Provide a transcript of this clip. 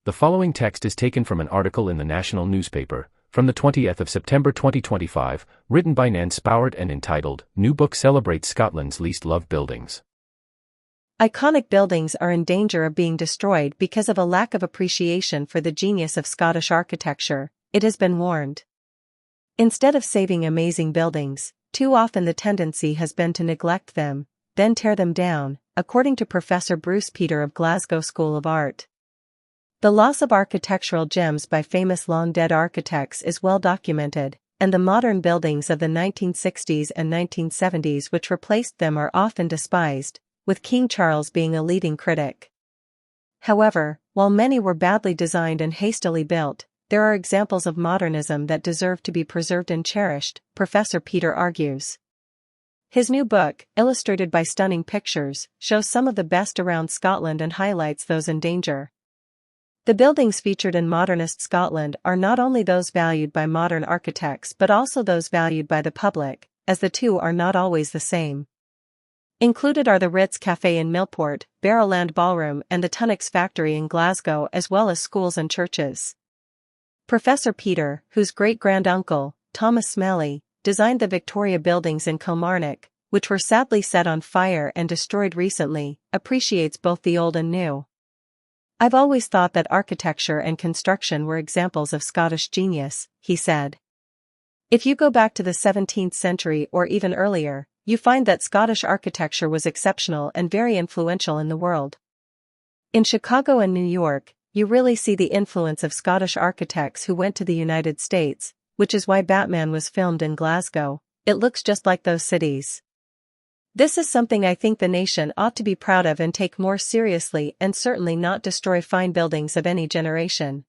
The following text is taken from an article in the National newspaper, from the 20th of September 2025, written by Nan Spowart and entitled, New Book Celebrates Scotland's Least Loved Buildings. Iconic buildings are in danger of being destroyed because of a lack of appreciation for the genius of Scottish architecture, it has been warned. Instead of saving amazing buildings, too often the tendency has been to neglect them, then tear them down, according to Professor Bruce Peter of Glasgow School of Art. The loss of architectural gems by famous long-dead architects is well documented, and the modern buildings of the 1960s and 1970s which replaced them are often despised, with King Charles being a leading critic. However, while many were badly designed and hastily built, there are examples of modernism that deserve to be preserved and cherished, Professor Peter argues. His new book, illustrated by stunning pictures, shows some of the best around Scotland and highlights those in danger. The buildings featured in modernist Scotland are not only those valued by modern architects but also those valued by the public, as the two are not always the same. Included are the Ritz Café in Millport, Barrowland Ballroom and the Tunnocks Factory in Glasgow, as well as schools and churches. Professor Peter, whose great-granduncle, Thomas Smellie, designed the Victoria buildings in Kilmarnock, which were sadly set on fire and destroyed recently, appreciates both the old and new. "I've always thought that architecture and construction were examples of Scottish genius," he said. "If you go back to the 17th century or even earlier, you find that Scottish architecture was exceptional and very influential in the world. In Chicago and New York, you really see the influence of Scottish architects who went to the United States, which is why Batman was filmed in Glasgow. It looks just like those cities. This is something I think the nation ought to be proud of and take more seriously, and certainly not destroy fine buildings of any generation,"